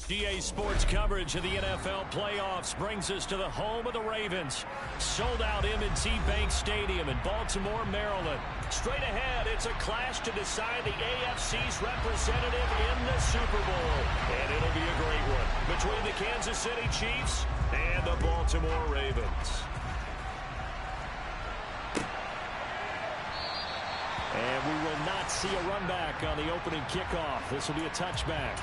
GA Sports coverage of the NFL playoffs brings us to the home of the Ravens. Sold out M&T Bank Stadium in Baltimore, Maryland. Straight ahead, it's a clash to decide the AFC's representative in the Super Bowl. And it'll be a great one between the Kansas City Chiefs and the Baltimore Ravens. And we will not see a run back on the opening kickoff. This will be a touchback.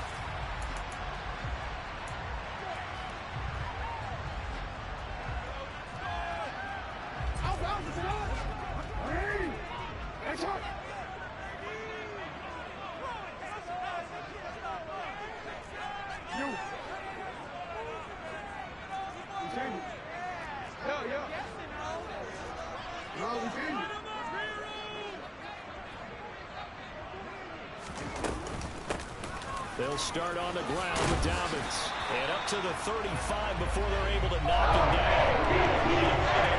They'll start on the ground with Dobbins. And up to the 35 before they're able to knock him down. They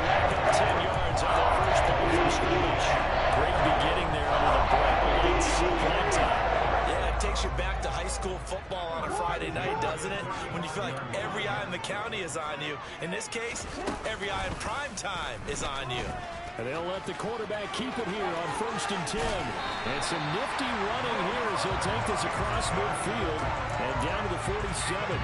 rack up 10 yards on the first play from scrimmage. Great beginning there under the bright lights at time. Yeah, it takes you back to high school football on a Friday night, doesn't it? When you feel like every eye in the county is on you. In this case, every eye in prime time is on you. And they'll let the quarterback keep it here on 1st and 10. And some nifty running here as he'll take this across midfield and down to the 47.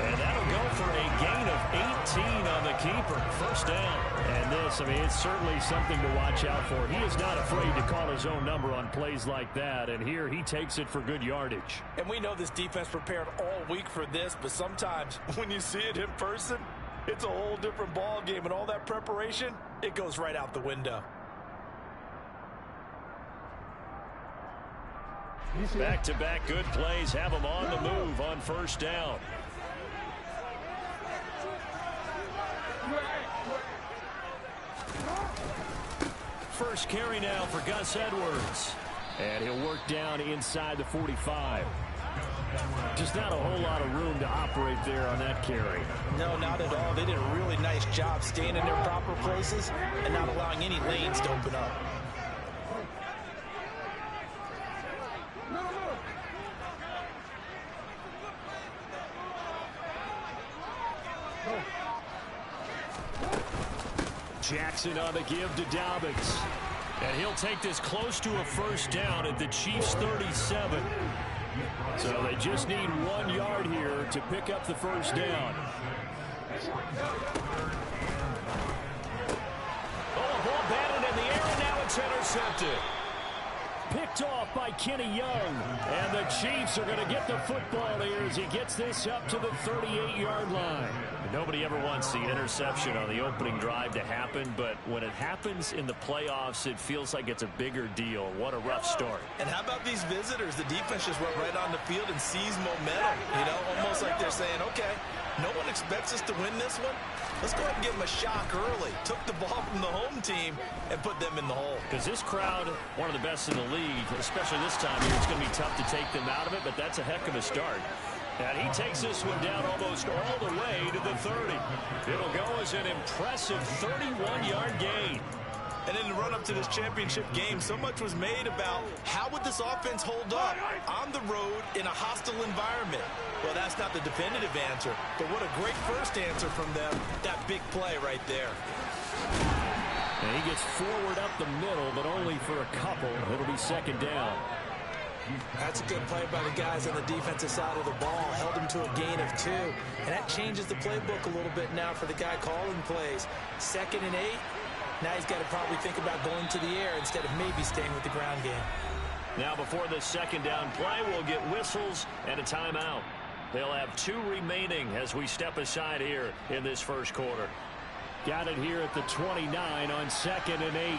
And that'll go for a gain of 18 on the keeper. First down. And this, I mean, it's certainly something to watch out for. He is not afraid to call his own number on plays like that. And here he takes it for good yardage. And we know this defense prepared all week for this, but sometimes when you see it in person, it's a whole different ball game, and all that preparation, it goes right out the window. Back-to-back good plays have them on the move on first down. First carry now for Gus Edwards. And he'll work down inside the 45. Just not a whole lot of room to operate there on that carry. No, not at all. They did a really nice job staying in their proper places and not allowing any lanes to open up. Jackson on the give to Dobbins. And he'll take this close to a first down at the Chiefs' 37. So they just need 1 yard here to pick up the first down. Oh, ball batted in the air, and now it's intercepted. Picked off by Kenny Young. And the Chiefs are going to get the football here as he gets this up to the 38-yard line. Nobody ever wants the interception on the opening drive to happen, but when it happens in the playoffs, it feels like it's a bigger deal. What a rough start. And how about these visitors? The defense just went right on the field and seized momentum. You know, almost like they're saying, okay, no one expects us to win this one. Let's go ahead and give them a shock early. Took the ball from the home team and put them in the hole. Because this crowd, one of the best in the league, especially this time of year, it's going to be tough to take them out of it, but that's a heck of a start. And he takes this one down almost all the way to the 30. It'll go as an impressive 31-yard gain. And in the run-up to this championship game, so much was made about how would this offense hold up on the road in a hostile environment. Well, that's not the definitive answer, but what a great first answer from them. That big play right there. And he gets forward up the middle, but only for a couple. It'll be second down. That's a good play by the guys on the defensive side of the ball. Held him to a gain of 2. And that changes the playbook a little bit now for the guy calling plays. 2nd and 8. Now he's got to probably think about going to the air instead of maybe staying with the ground game. Now before the second down play, we'll get whistles and a timeout. They'll have 2 remaining as we step aside here in this first quarter. Got it here at the 29 on 2nd and 8.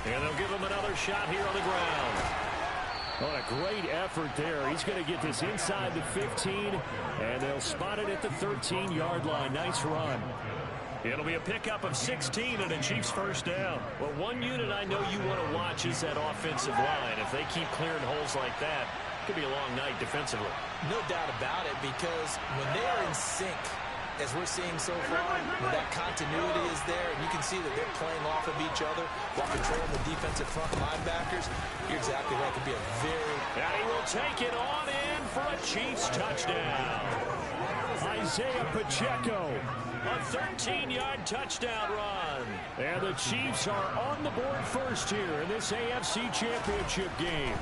And they'll give him another shot here on the ground. What a great effort there. He's going to get this inside the 15, and they'll spot it at the 13-yard line. Nice run. It'll be a pickup of 16 and a Chiefs first down. Well, one unit I know you want to watch is that offensive line. If they keep clearing holes like that, it could be a long night defensively. No doubt about it, because when they are in sync, as we're seeing so far, when that continuity is there, and you can see that they're playing off of each other while controlling the defensive front linebackers, you're exactly right. It could be a very... And he will take it on in for a Chiefs touchdown. Isaiah Pacheco, a 13-yard touchdown run. And the Chiefs are on the board first here in this AFC Championship game.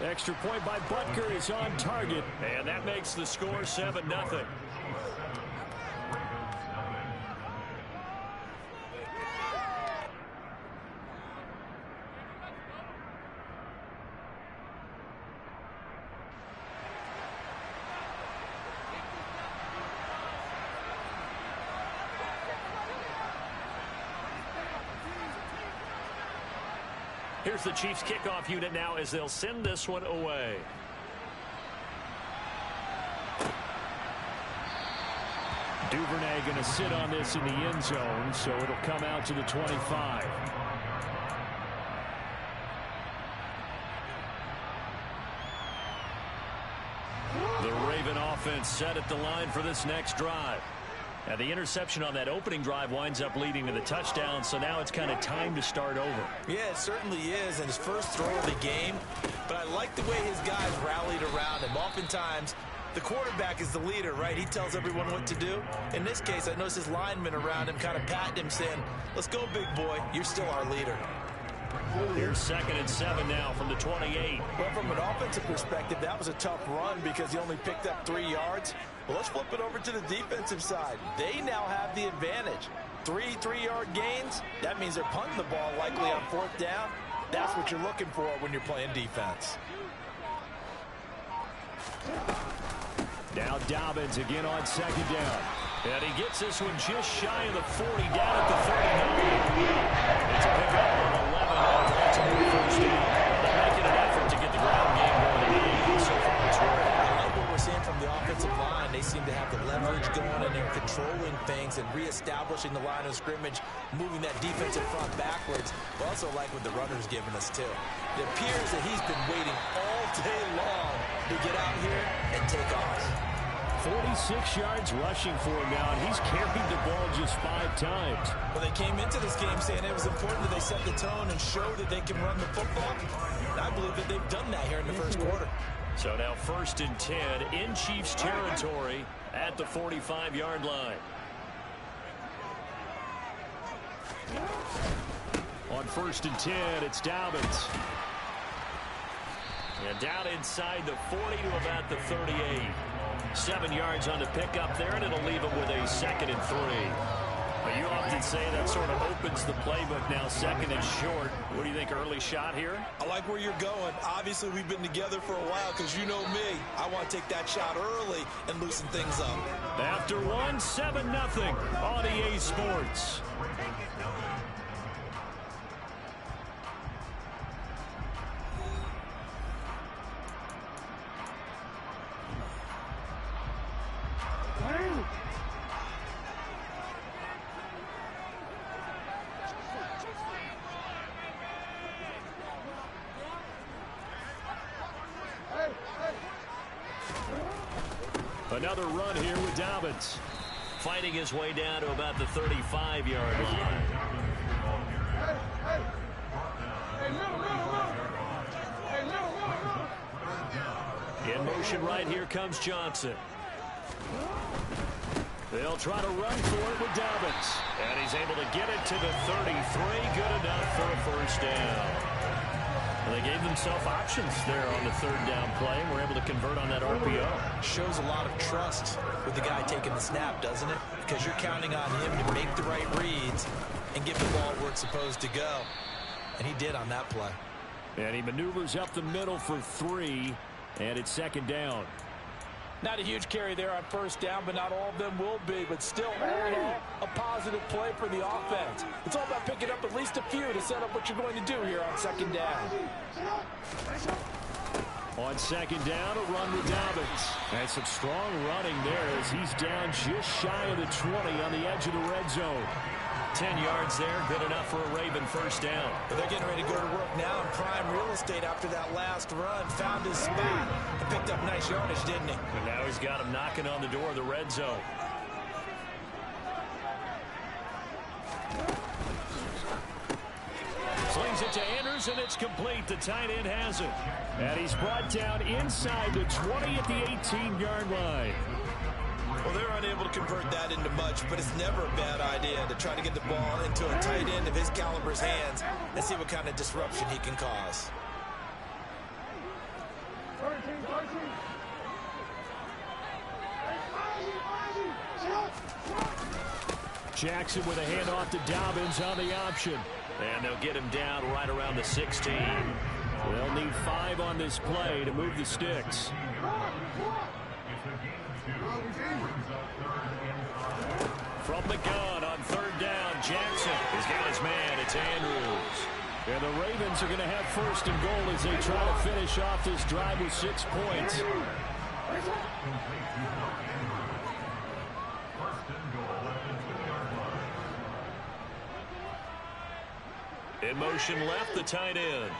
Extra point by Butker is on target, and that makes the score 7-0. Here's the Chiefs kickoff unit now as they'll send this one away. Duvernay going to sit on this in the end zone, so it'll come out to the 25. The Raven offense set at the line for this next drive. Now, the interception on that opening drive winds up leading to the touchdown, so now it's kind of time to start over. Yeah, it certainly is, and his first throw of the game. But I like the way his guys rallied around him. Oftentimes, the quarterback is the leader, right? He tells everyone what to do. In this case, I noticed his linemen around him kind of patting him, saying, let's go, big boy. You're still our leader. Here's 2nd and 7 now from the 28. Well, from an offensive perspective, that was a tough run because he only picked up 3 yards. Well, let's flip it over to the defensive side. They now have the advantage. 3-3-yard gains, that means they're punting the ball likely on 4th down. That's what you're looking for when you're playing defense. Now Dobbins again on 2nd down. And he gets this one just shy of the 40, down at the 39. It's a pickup on 11 on Baltimore first down. They're making an effort to get the ground game going. So far it's working. I like what we're seeing from the offensive line. They seem to have the leverage going and they're controlling things and reestablishing the line of scrimmage, moving that defensive front backwards. But also like what the runner's giving us too. It appears that he's been waiting all day long to get out here and take off. 46 yards rushing for him now, and he's carried the ball just 5 times. Well, they came into this game saying it was important that they set the tone and show that they can run the football. And I believe that they've done that here in the first quarter. So now 1st and 10 in Chiefs territory at the 45-yard line. On 1st and 10, it's Dobbins. And down inside the 40 to about the 38. 7 yards on the pickup there, and it'll leave him with a 2nd and 3. But you often say that sort of opens the playbook now, 2nd and short. What do you think, early shot here? I like where you're going. Obviously, we've been together for a while because you know me. I want to take that shot early and loosen things up. After 1, 7-0 on EA Sports. Another run here with Dobbins. Fighting his way down to about the 35-yard line. In motion right here comes Johnson. They'll try to run for it with Dobbins. And he's able to get it to the 33. Good enough for a first down. They gave themselves options there on the 3rd down play and were able to convert on that RPO. Shows a lot of trust with the guy taking the snap, doesn't it? Because you're counting on him to make the right reads and get the ball where it's supposed to go. And he did on that play. And he maneuvers up the middle for 3, and it's 2nd down. Not a huge carry there on 1st down, but not all of them will be. But still, all in all, a positive play for the offense. It's all about picking up at least a few to set up what you're going to do here on 2nd down. On 2nd down, a run with Dobbins. And some strong running there as he's down just shy of the 20 on the edge of the red zone. 10 yards there, good enough for a Raven first down. But they're getting ready to go to work now in prime real estate after that last run. Found his spot and picked up nice yardage, didn't he? And now he's got him knocking on the door of the red zone. fires, and it's complete. The tight end has it. And he's brought down inside the 20 at the 18-yard line. Well, they're unable to convert that into much, but it's never a bad idea to try to get the ball into a tight end of his caliber's hands and see what kind of disruption he can cause. Jackson with a handoff to Dobbins on the option. And they'll get him down right around the 16. They'll need 5 on this play to move the sticks. From the gun on 3rd down, Jackson has got his man. It's Andrews. And the Ravens are going to have 1st and goal as they try to finish off this drive with 6 points. In motion left, the tight end.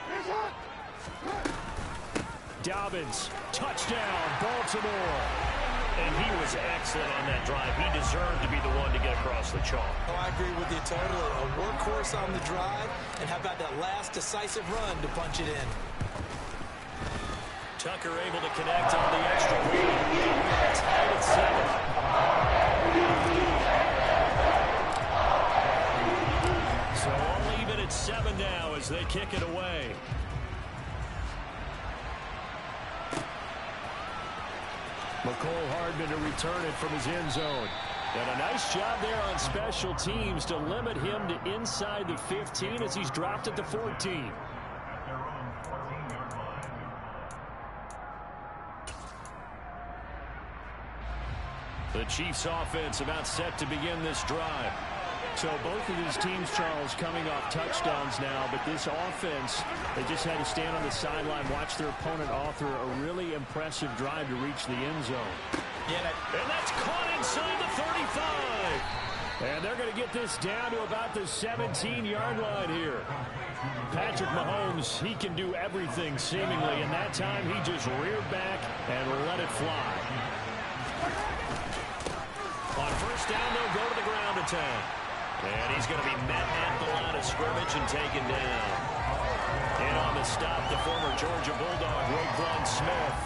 Dobbins, touchdown, Baltimore. And he was excellent on that drive. He deserved to be the one to get across the chalk. Oh, I agree with you totally. A workhorse on the drive, and how about that last decisive run to punch it in? Tucker able to connect on the extra point. Tied at 7. So all even at 7 now as they kick it away. McCole Hardman to return it from his end zone. And a nice job there on special teams to limit him to inside the 15 as he's dropped at the 14. The Chiefs offense about set to begin this drive. So both of these teams, Charles, coming off touchdowns now, but this offense, they just had to stand on the sideline, watch their opponent author a really impressive drive to reach the end zone. Yeah, and that's caught inside the 35. And they're going to get this down to about the 17-yard line here. Patrick Mahomes, he can do everything seemingly, and that time he just reared back and let it fly. On 1st down, they'll go to the ground attack. And he's going to be met at the line of scrimmage and taken down. And on the stop, the former Georgia Bulldog, Roquan Smith.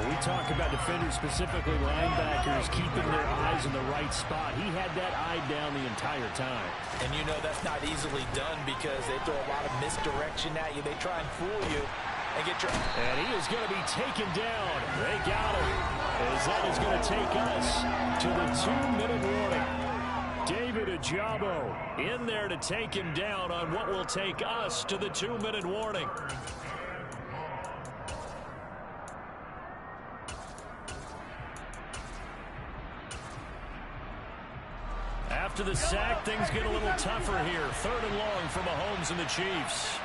We talk about defenders, specifically linebackers, keeping their eyes in the right spot. He had that eye down the entire time. And you know that's not easily done because they throw a lot of misdirection at you. They try and fool you and get your... And he is going to be taken down. They got him. As that is going to take us to the 2-minute warning. David Ajabo in there to take him down on what will take us to the 2-minute warning. After the sack, things get a little tougher here. 3rd and long for Mahomes and the Chiefs.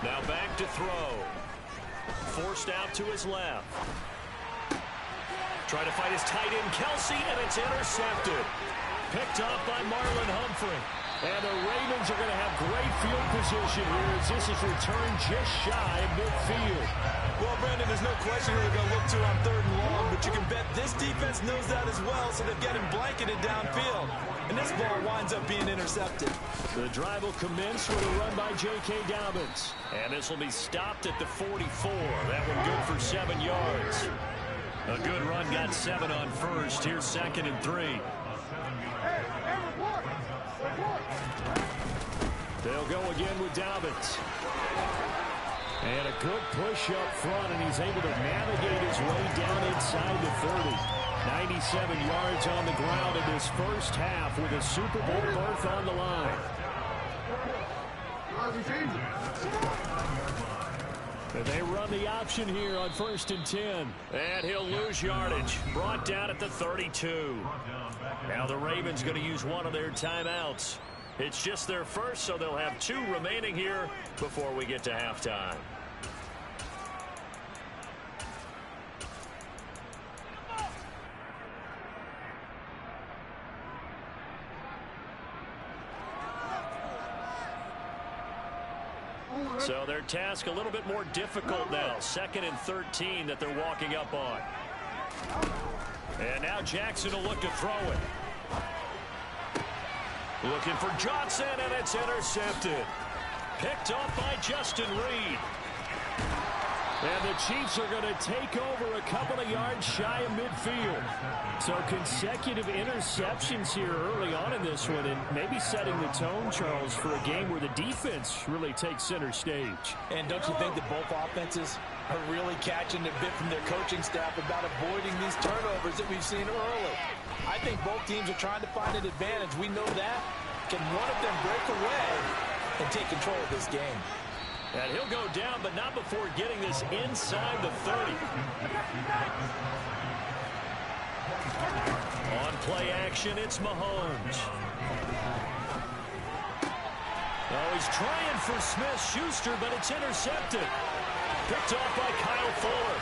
Now back to throw. Forced out to his left. Trying to fight his tight end, Kelsey, and it's intercepted. Picked off by Marlon Humphrey. And the Ravens are going to have great field position here as this is returned just shy of midfield. Well, Brandon, there's no question who they're going to look to on 3rd and long, but you can bet this defense knows that as well, so they've got him blanketed downfield. And this ball winds up being intercepted. The drive will commence with a run by J.K. Dobbins. And this will be stopped at the 44. That one good for 7 yards. A good run, got 7 on 1st. Here's 2nd and 3. They'll go again with Dobbins. And a good push up front, and he's able to navigate his way down inside the 30. 97 yards on the ground in this first half with a Super Bowl berth on the line. And they run the option here on 1st and 10. And he'll lose yardage. Brought down at the 32. Now the Ravens going to use one of their timeouts. It's just their first, so they'll have 2 remaining here before we get to halftime. So their task a little bit more difficult now. 2nd and 13 that they're walking up on. And now Jackson will look to throw it. Looking for Johnson, and it's intercepted. Picked off by Justin Reed. And the Chiefs are going to take over a couple of yards shy of midfield. So consecutive interceptions here early on in this one, and maybe setting the tone, Charles, for a game where the defense really takes center stage. And don't you think that both offenses are really catching a bit from their coaching staff about avoiding these turnovers that we've seen early? I think both teams are trying to find an advantage. We know that. Can one of them break away and take control of this game? And he'll go down, but not before getting this inside the 30. On play action, it's Mahomes. Oh, he's trying for Smith-Schuster, but it's intercepted. Picked off by Kyle Fuller.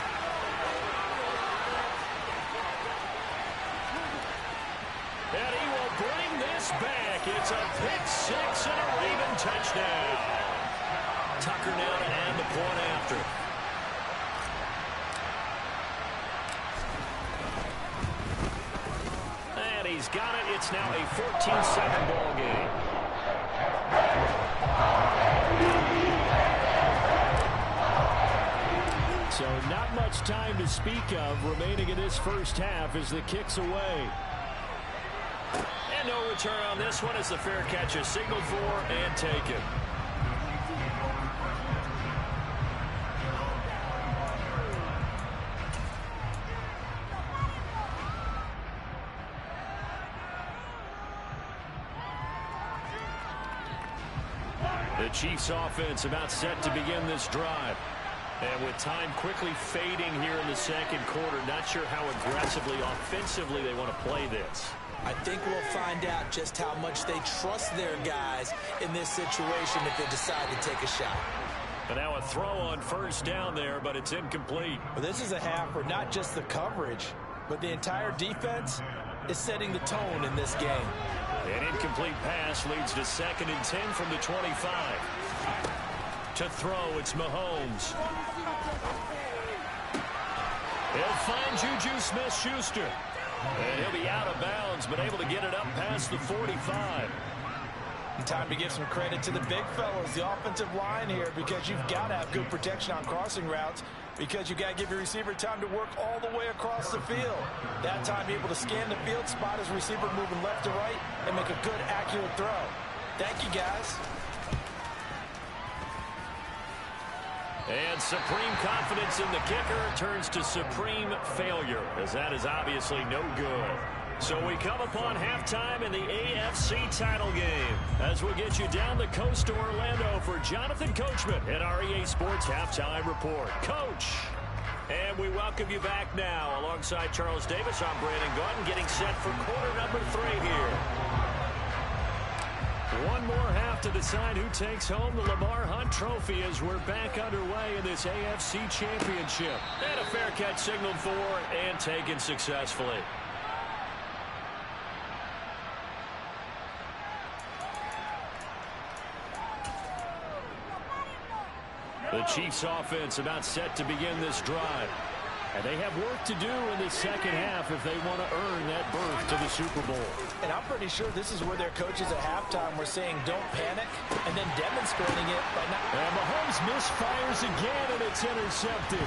And he will bring this back. It's a pick six and a Raven touchdown. Tucker now to add the point after. And he's got it. It's now a 14-7 ball game. So not much time to speak of remaining in this first half as the kick's away. And no return on this one as the fair catch is signaled for and taken. The Chiefs offense about set to begin this drive. And with time quickly fading here in the second quarter, not sure how aggressively, offensively they want to play this. I think we'll find out just how much they trust their guys in this situation if they decide to take a shot. But now a throw on first down there, but it's incomplete. Well, this is a half where not just the coverage, but the entire defense is setting the tone in this game. An incomplete pass leads to 2nd and 10 from the 25. To throw, it's Mahomes. He'll find Juju Smith-Schuster. And he'll be out of bounds, but able to get it up past the 45. And time to give some credit to the big fellas, the offensive line here, because you've got to have good protection on crossing routes, because you've got to give your receiver time to work all the way across the field. That time, able to scan the field, spot his receiver moving left to right, and make a good, accurate throw. Thank you, guys. And supreme confidence in the kicker turns to supreme failure, as that is obviously no good. So we come upon halftime in the AFC title game as we get you down the coast to Orlando for Jonathan Coachman at our EA Sports Halftime Report. Coach, and we welcome you back now alongside Charles Davis. I'm Brandon Gautin getting set for quarter number 3 here. One more half to decide who takes home the Lamar Hunt Trophy as we're back underway in this AFC Championship. And a fair catch signaled for and taken successfully. The Chiefs offense about set to begin this drive. And they have work to do in the second half if they want to earn that berth to the Super Bowl. And I'm pretty sure this is where their coaches at halftime were saying don't panic and then demonstrating it by not. And Mahomes misfires again, and it's intercepted.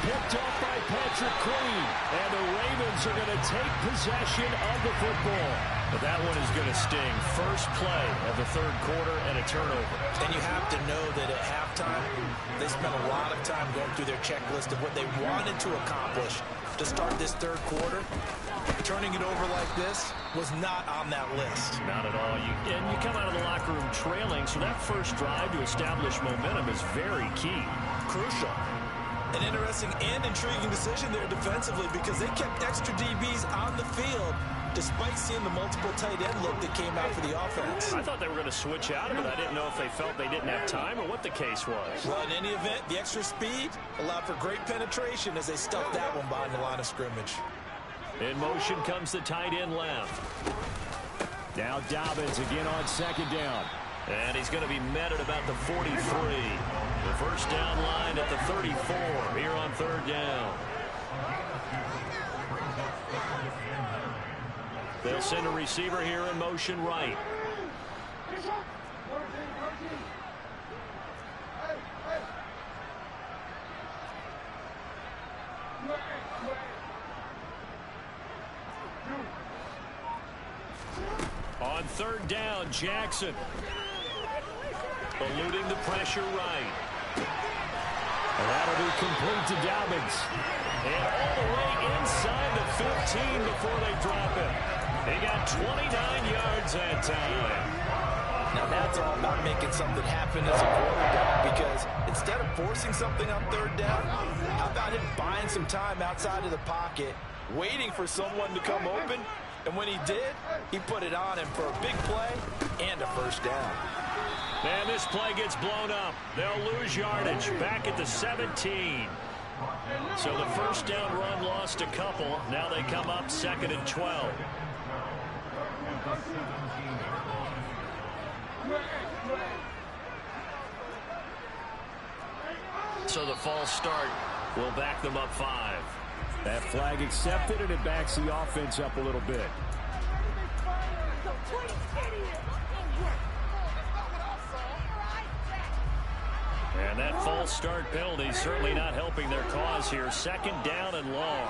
Picked off by Patrick Queen. And the Ravens are going to take possession of the football. But that one is going to sting. First play of the third quarter and a turnover. And you have to know that at halftime, they spent a lot of time going through their checklist of what they wanted to accomplish to start this third quarter. Turning it over like this was not on that list. Not at all. And you come out of the locker room trailing, so that first drive to establish momentum is very key. Crucial. An interesting and intriguing decision there defensively because they kept extra DBs on the field despite seeing the multiple tight end look that came out for the offense. I thought they were going to switch out of it. I didn't know if they felt they didn't have time or what the case was. Well, in any event, the extra speed allowed for great penetration as they stuffed that one behind the line of scrimmage. In motion comes the tight end left. Now Dobbins again on second down. And he's going to be met at about the 43. The first down line at the 34 here on third down. They'll send a receiver here in motion right. On third down, Jackson. Eluding the pressure right. And that'll be complete to Dobbins. And all the way inside the 15 before they drop it. They got 29 yards that time. Now that's all about making something happen as a quarterback, because instead of forcing something on third down, how about him buying some time outside of the pocket, waiting for someone to come open, and when he did, he put it on him for a big play and a first down. And this play gets blown up. They'll lose yardage back at the 17. So the first down run lost a couple. Now they come up 2nd and 12. So the false start will back them up 5. That flag accepted, and it backs the offense up a little bit. And that false start penalty certainly not helping their cause here. 2nd down and long.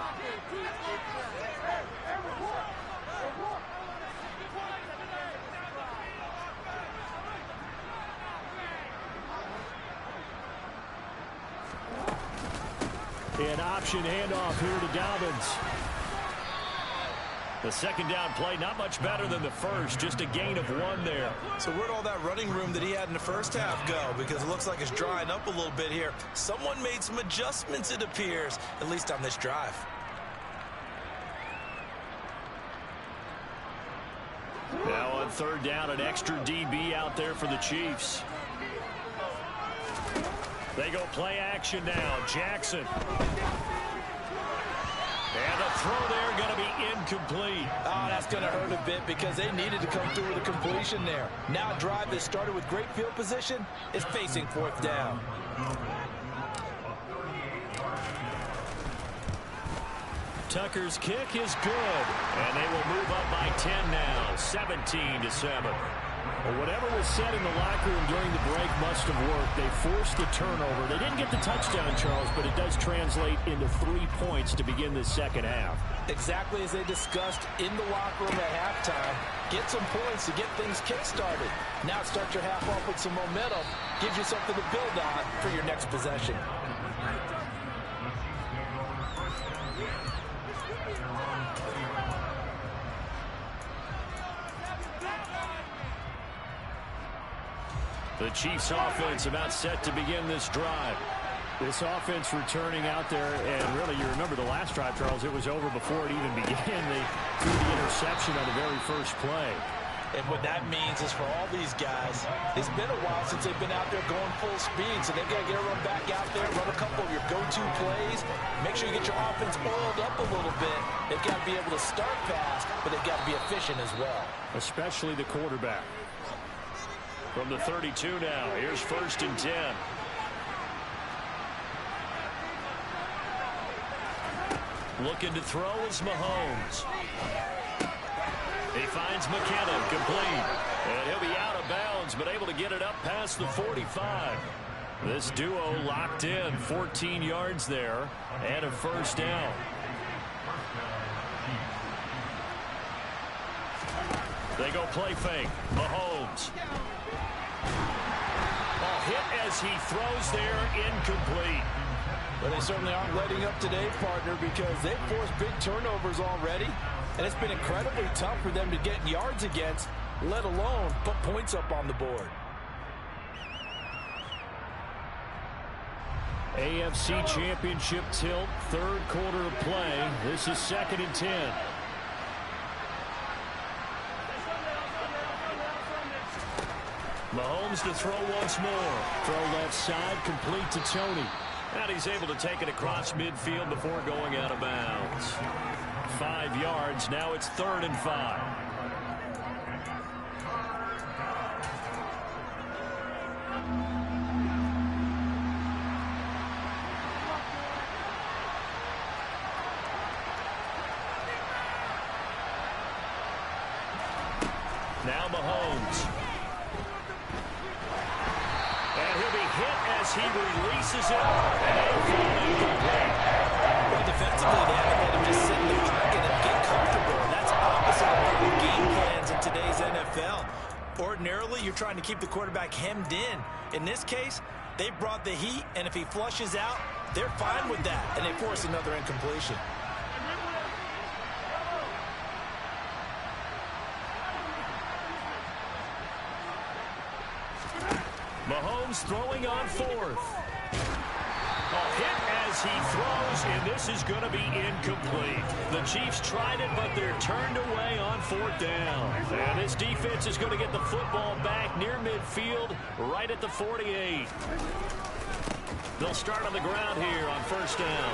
An option handoff here to Dobbins. The 2nd down play, not much better than the first, just a gain of 1 there. So where'd all that running room that he had in the first half go? Because it looks like it's drying up a little bit here. Someone made some adjustments, it appears, at least on this drive. Now on 3rd down, an extra DB out there for the Chiefs. They go play action now. Jackson. And the throw there going to be incomplete. Oh, that's going to hurt a bit because they needed to come through with a completion there. Now a drive that started with great field position is facing 4th down. Tucker's kick is good. And they will move up by 10 now. 17-7. Well, whatever was said in the locker room during the break must have worked. They forced the turnover. They didn't get the touchdown, Charles, but it does translate into 3 points to begin the second half. Exactly as they discussed in the locker room at halftime. Get some points to get things kick-started. Now start your half off with some momentum. Gives you something to build on for your next possession. The Chiefs offense about set to begin this drive. This offense returning out there, and really you remember the last drive, Charles, it was over before it even began. They threw the interception on the very first play. And what that means is for all these guys, it's been a while since they've been out there going full speed, so they've got to get everyone back out there, run a couple of your go-to plays, make sure you get your offense oiled up a little bit. They've got to be able to start fast, but they've got to be efficient as well. Especially the quarterback. From the 32 now, here's 1st and 10. Looking to throw is Mahomes. He finds McKinnon, complete. And he'll be out of bounds, but able to get it up past the 45. This duo locked in, 14 yards there, and a 1st down. They go play fake. Mahomes. Ball hit as he throws there, incomplete. But they certainly aren't letting up today, partner, because they've forced big turnovers already, and it's been incredibly tough for them to get yards against, let alone put points up on the board. AFC Championship tilt, 3rd quarter of play. This is 2nd and 10. Mahomes to throw once more. Throw left side, complete to Tony. And he's able to take it across midfield before going out of bounds. 5 yards. Now it's 3rd and 5. Now Mahomes. And he'll be hit as he releases it. Well, defensively, they haven't let him just sit in the pocket and get comfortable. And that's opposite of game plans in today's NFL. Ordinarily, you're trying to keep the quarterback hemmed in. In this case, they brought the heat, and if he flushes out, they're fine with that, and they force another incompletion. Mahomes throwing on fourth. A hit as he throws, and this is going to be incomplete. The Chiefs tried it, but they're turned away on fourth down. And this defense is going to get the football back near midfield, right at the 48. They'll start on the ground here on first down.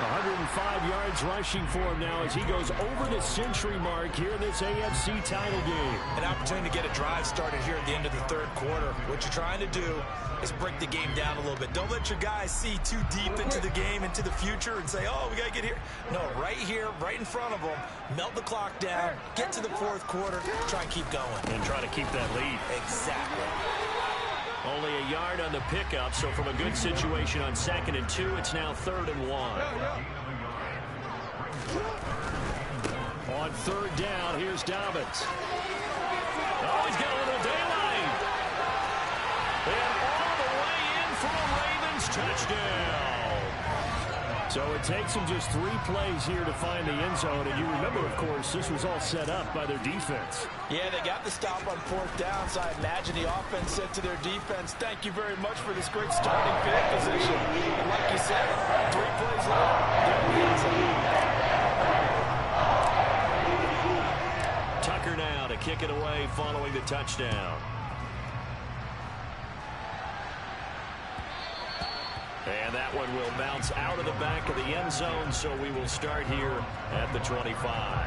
105 yards rushing for him now as he goes over the century mark here in this AFC title game. An opportunity to get a drive started here at the end of the third quarter. What you're trying to do is break the game down a little bit. Don't let your guys see too deep into the game, into the future, and say, oh, we got to get here. No, right here, right in front of them, melt the clock down, get to the fourth quarter, try and keep going. And try to keep that lead. Exactly. Only a yard on the pickup, so from a good situation on 2nd and 2, it's now 3rd and 1. On 3rd down, here's Dobbins. Oh, he's got a little daylight. And all the way in for a Ravens touchdown. So it takes them just 3 plays here to find the end zone. And you remember, of course, this was all set up by their defense. Yeah, they got the stop on 4th down, so I imagine the offense said to their defense, thank you very much for this great starting field position. And like you said, 3 plays later, they're in the end zone. Tucker now to kick it away following the touchdown. And that one will bounce out of the back of the end zone, so we will start here at the 25.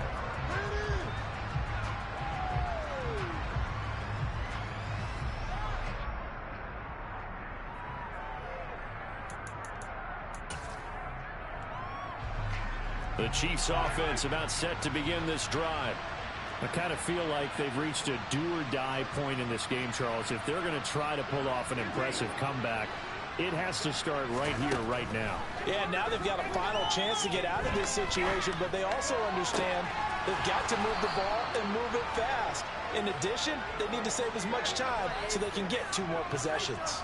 The Chiefs offense about set to begin this drive. I kind of feel like they've reached a do-or-die point in this game, Charles. If they're going to try to pull off an impressive comeback, it has to start right here, right now. Yeah, now they've got a final chance to get out of this situation, but they also understand they've got to move the ball and move it fast. In addition, they need to save as much time so they can get 2 more possessions.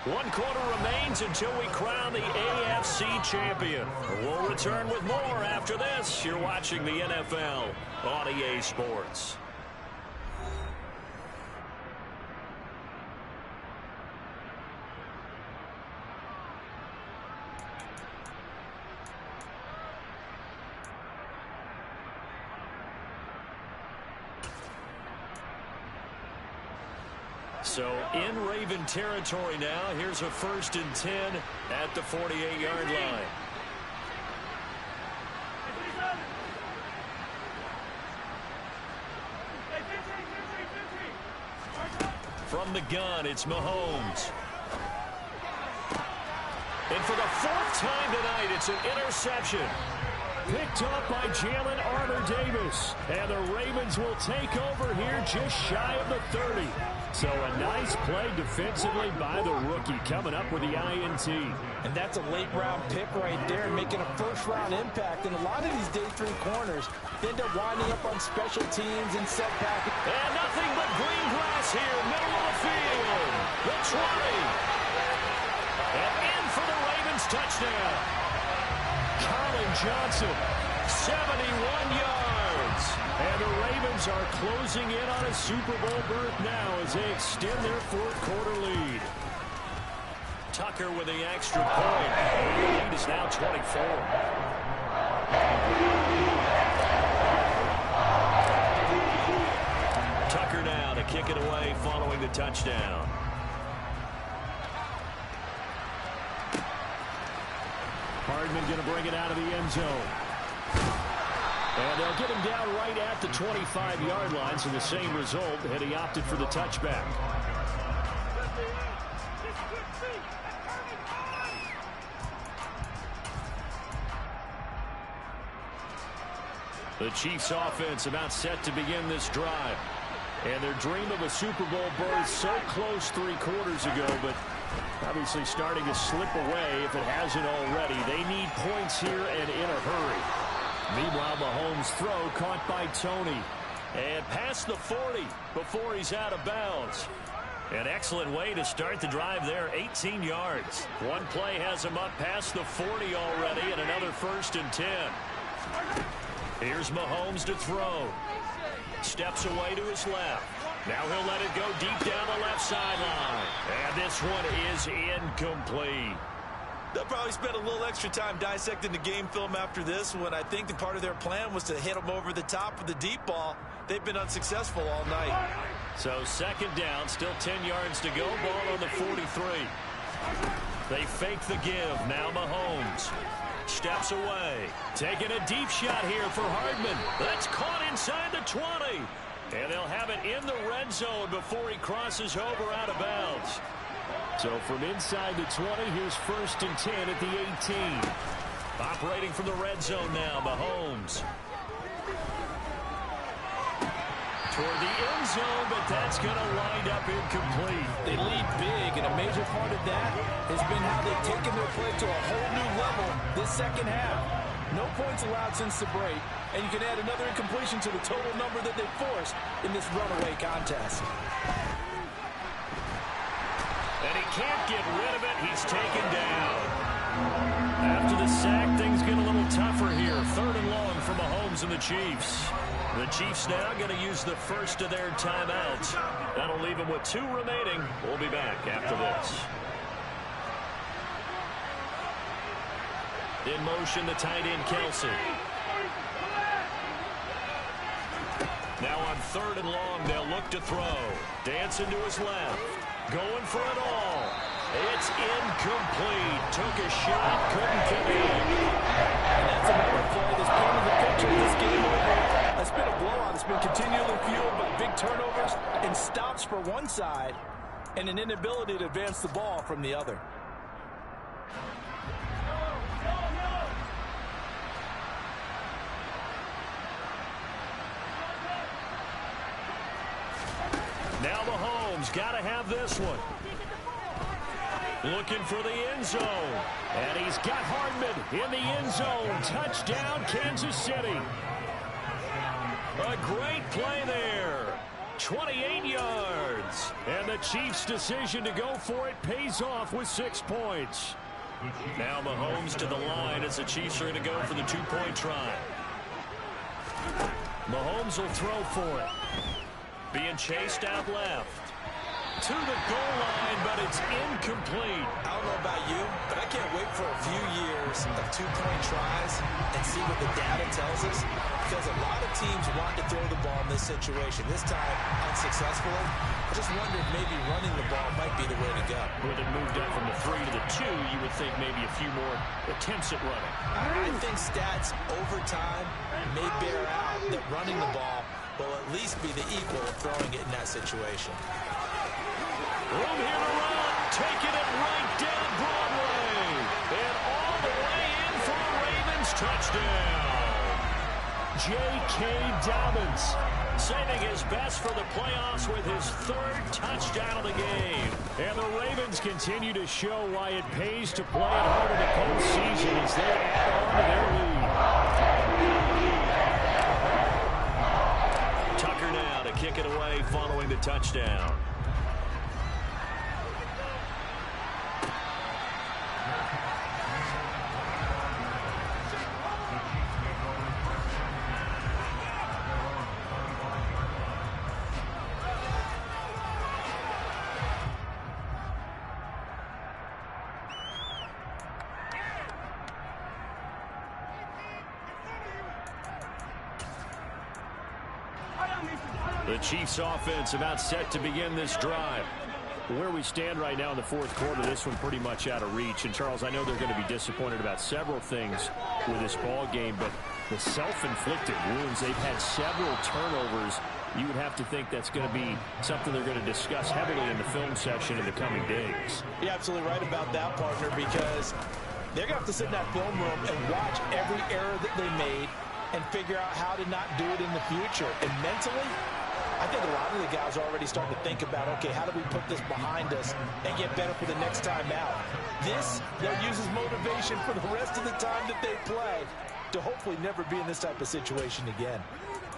1 quarter remains until we crown the AFC champion. We'll return with more after this. You're watching the NFL on EA Sports. So in Raven territory now, here's a 1st and 10 at the 48-yard line. From the gun, it's Mahomes. And for the 4th time tonight, it's an interception. Picked up by Jalen Armour-Davis. And the Ravens will take over here just shy of the 30. So a nice play defensively by the rookie coming up with the INT. And that's a late-round pick right there, making a first-round impact. And a lot of these day 3 corners, they end up winding up on special teams and setback. And nothing but green grass here, middle of the field. The 20. And in for the Ravens touchdown. Colin Johnson, 71 yards. And the Ravens are closing in on a Super Bowl berth now as they extend their 4th quarter lead. Tucker with the extra point. The lead is now 24. Tucker now to kick it away following the touchdown. Hardman going to bring it out of the end zone. And they'll get him down right at the 25-yard line, so the same result, and he opted for the touchback. The Chiefs offense about set to begin this drive. And their dream of a Super Bowl berth so close 3 quarters ago, but obviously starting to slip away if it hasn't already. They need points here and in a hurry. Meanwhile, Mahomes' throw caught by Tony. And past the 40 before he's out of bounds. An excellent way to start the drive there, 18 yards. One play has him up past the 40 already, and another 1st and 10. Here's Mahomes to throw. Steps away to his left. Now he'll let it go deep down the left sideline. And this one is incomplete. They'll probably spend a little extra time dissecting the game film after this one. I think the part of their plan was to hit them over the top with the deep ball. They've been unsuccessful all night. So 2nd down, still 10 yards to go. Ball on the 43. They fake the give. Now Mahomes steps away. Taking a deep shot here for Hardman. That's caught inside the 20. And they'll have it in the red zone before he crosses over out of bounds. So from inside the 20, here's 1st and 10 at the 18. Operating from the red zone now, Mahomes. Toward the end zone, but that's going to wind up incomplete. They lead big, and a major part of that has been how they've taken their play to a whole new level this second half. No points allowed since the break, and you can add another incompletion to the total number that they forced in this runaway contest. And he can't get rid of it. He's taken down. After the sack, things get a little tougher here. 3rd and long for Mahomes and the Chiefs. The Chiefs now going to use the first of their timeouts. That'll leave them with 2 remaining. We'll be back after this. In motion, the tight end, Kelsey. Now on 3rd and long, they'll look to throw. Dancing to his left. Going for it all. It's incomplete. Took a shot, couldn't connect. And that's another play that's painted the picture of this game over. It's been a blowout. It's been continually fueled by big turnovers and stops for one side and an inability to advance the ball from the other. Now Mahomes got to have this one. Looking for the end zone. And he's got Hardman in the end zone. Touchdown, Kansas City. A great play there. 28 yards. And the Chiefs' decision to go for it pays off with 6 points. Now Mahomes to the line as the Chiefs are going to go for the 2-point try. Mahomes will throw for it. Being chased out left. To the goal line, but it's incomplete. I don't know about you, but I can't wait for a few years of 2-point tries and see what the data tells us. Because a lot of teams want to throw the ball in this situation. This time, unsuccessfully. I just wonder if maybe running the ball might be the way to go. With it moved up from the 3 to the 2, you would think maybe a few more attempts at running. I think stats over time may bear out that running the ball will at least be the equal of throwing it in that situation. Room here to run, taking it right down Broadway. And all the way in for a Ravens touchdown. J.K. Dobbins saving his best for the playoffs with his 3rd touchdown of the game. And the Ravens continue to show why it pays to play at home in the postseason as they add on to their lead. Tucker now to kick it away following the touchdown. The Chiefs offense about set to begin this drive. Where we stand right now in the 4th quarter, this one pretty much out of reach. And, Charles, I know they're going to be disappointed about several things with this ball game, but the self-inflicted wounds, they've had several turnovers. You would have to think that's going to be something they're going to discuss heavily in the film session in the coming days. You're absolutely right about that, partner, because they're going to have to sit in that film room and watch every error that they made and figure out how to not do it in the future. And mentally, I think a lot of the guys are already starting to think about, okay, how do we put this behind us and get better for the next time out? This, they'll use as motivation for the rest of the time that they play to hopefully never be in this type of situation again.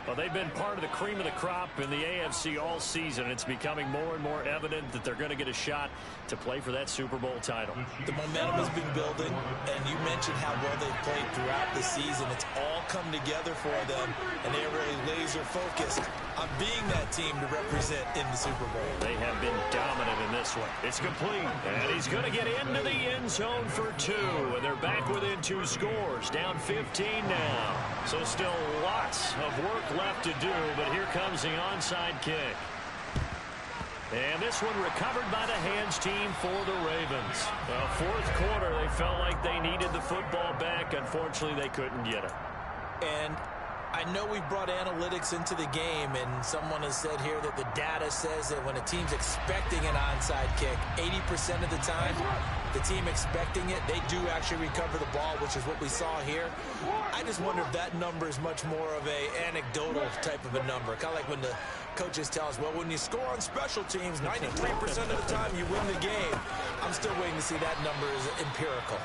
Well, they've been part of the cream of the crop in the AFC all season. It's becoming more and more evident that they're going to get a shot to play for that Super Bowl title. The momentum has been building, and you mentioned how well they've played throughout the season. It's all come together for them, and they are really laser focused on being that team to represent in the Super Bowl. They have been dominant in this one. It's complete, and he's going to get into the end zone for 2, and they're back within 2 scores, down 15 now. So still lots of work left to do, but here comes the onside kick. And this one recovered by the hands team for the Ravens. Well, fourth quarter, they felt like they needed the football back. Unfortunately, they couldn't get it. And I know we brought analytics into the game, and someone has said here that the data says that when a team's expecting an onside kick, 80% of the time, the team expecting it, they do actually recover the ball, which is what we saw here. I just wonder if that number is much more of a anecdotal type of a number. Kind of like when the coaches tell us, well, when you score on special teams, 93% of the time you win the game. I'm still waiting to see that number is empirical.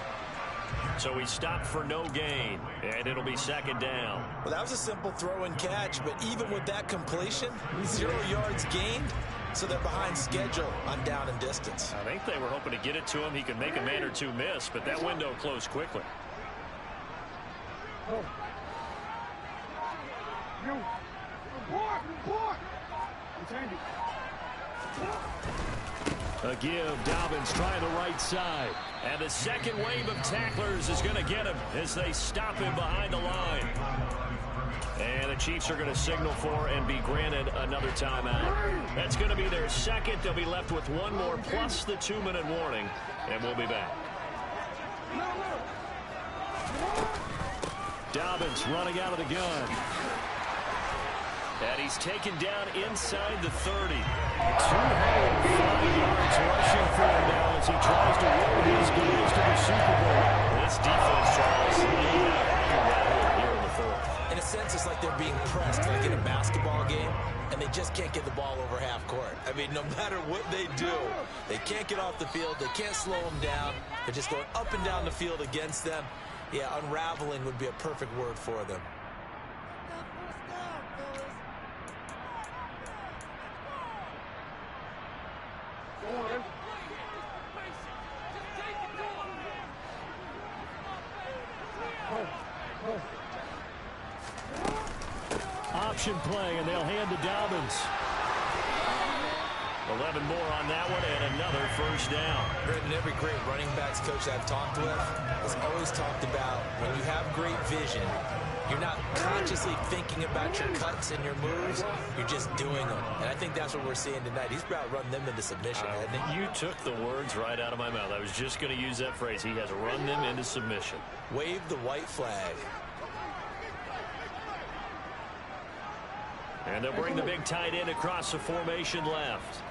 So he stopped for no gain, and it'll be second down. Well, that was a simple throw and catch, but even with that completion, 0 yards gained, so they're behind schedule on down and distance. I think they were hoping to get it to him. He could make a man or two miss, but that window closed quickly. A give, Dobbins trying the right side. And the second wave of tacklers is going to get him as they stop him behind the line. And the Chiefs are going to signal for and be granted another timeout. That's going to be their second. They'll be left with one more plus the 2-minute warning. And we'll be back. Dobbins running out of the gun. And he's taken down inside the 30. 205 yards rushing for him now as he tries to roll his goals to the Super Bowl. This defense, Charles, here in the fourth. In a sense, it's like they're being pressed, like in a basketball game, and they just can't get the ball over half court. I mean, no matter what they do, they can't get off the field. They can't slow them down. They're just going up and down the field against them. Yeah, unraveling would be a perfect word for them. Option play, and they'll hand to Dobbins. 11 more on that one, and another first down. Brendan, every great running backs coach I've talked with has always talked about when you have great vision, you're not consciously thinking about your cuts and your moves, you're just doing them. And I think that's what we're seeing tonight. He's about to run them into submission, hasn't he? You took the words right out of my mouth. I was just going to use that phrase. He has run them into submission. Wave the white flag. And they'll bring the big tight end across the formation left.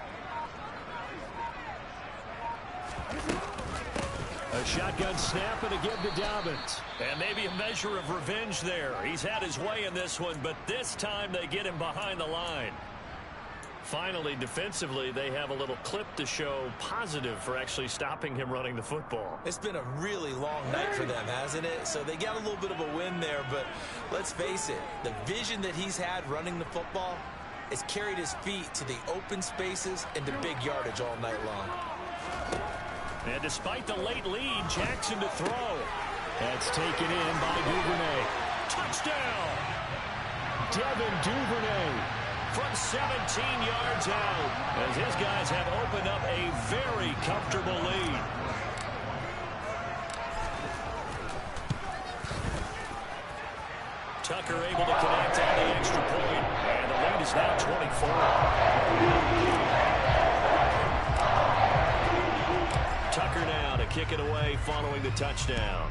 A shotgun snap and a give to Dobbins. And maybe a measure of revenge there. He's had his way in this one, but this time they get him behind the line. Finally, defensively, they have a little clip to show positive for actually stopping him running the football. It's been a really long night for them, hasn't it? So they got a little bit of a win there, but let's face it, the vision that he's had running the football has carried his feet to the open spaces and to big yardage all night long. And despite the late lead, Jackson to throw. That's taken in by Duvernay. Touchdown! Devin Duvernay from 17 yards out as his guys have opened up a very comfortable lead. Tucker able to connect on the extra point, and the lead is now 24. Tucker now to kick it away following the touchdown.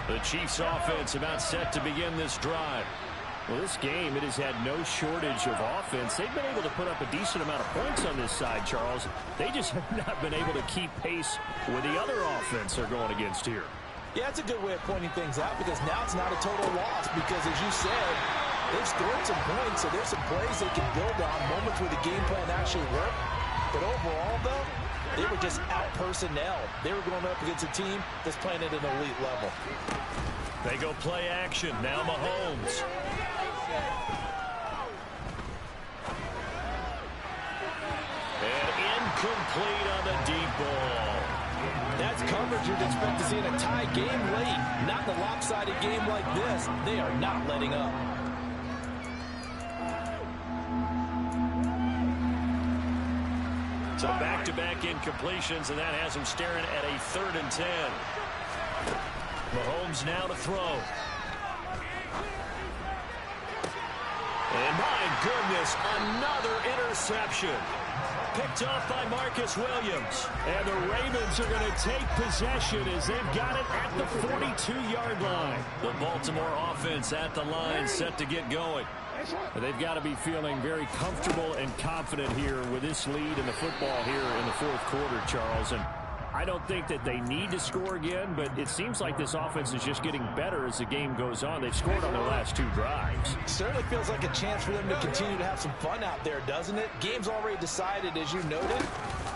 The Chiefs offense about set to begin this drive. Well, this game, it has had no shortage of offense. They've been able to put up a decent amount of points on this side, Charles. They just have not been able to keep pace with the other offense they're going against here. Yeah, that's a good way of pointing things out because now it's not a total loss because, as you said, they've scored some points, so there's some plays they can build on, moments where the game plan actually worked. But overall, though, they were just out-personnel. They were going up against a team that's playing at an elite level. They go play action. Now Mahomes. And incomplete on the deep ball. That's coverage you'd expect to see in a tie game late. Not in a lopsided game like this. They are not letting up. So back-to-back incompletions, and that has him staring at a 3rd and 10. Mahomes now to throw. And my goodness, another interception. Picked off by Marcus Williams. And the Ravens are going to take possession as they've got it at the 42-yard line. The Baltimore offense at the line, set to get going. They've got to be feeling very comfortable and confident here with this lead in the football here in the 4th quarter, Charles. And I don't think that they need to score again, but it seems like this offense is just getting better as the game goes on. They've scored on their last 2 drives. Certainly feels like a chance for them to continue to have some fun out there, doesn't it? Game's already decided, as you noted,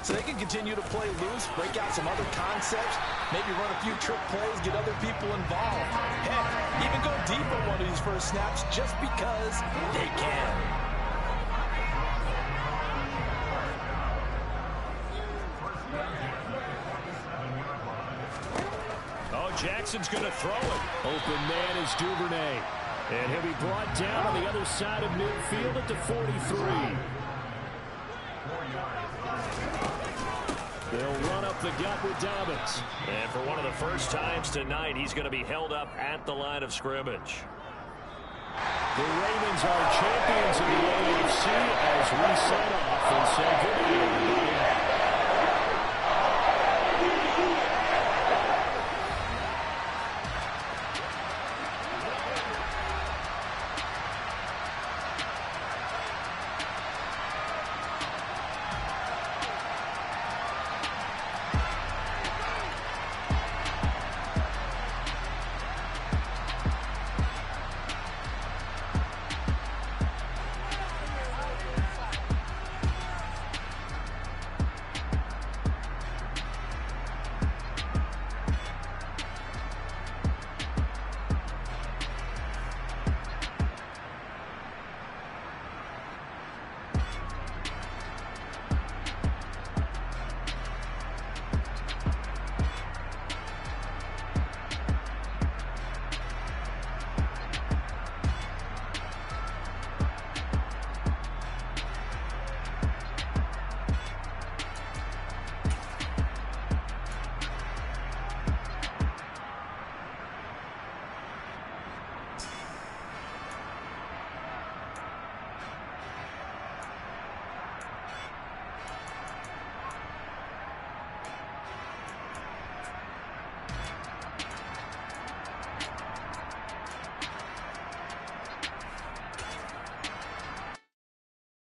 so they can continue to play loose, break out some other concepts, maybe run a few trick plays, get other people involved. Heck, even go deep on one of these first snaps just because they can. Jackson's going to throw it. Open man is Duvernay. And he'll be brought down on the other side of midfield at the 43. They'll run up the gut with Dobbins. And for one of the first times tonight, he's going to be held up at the line of scrimmage. The Ravens are champions of the AFC as we set off and say good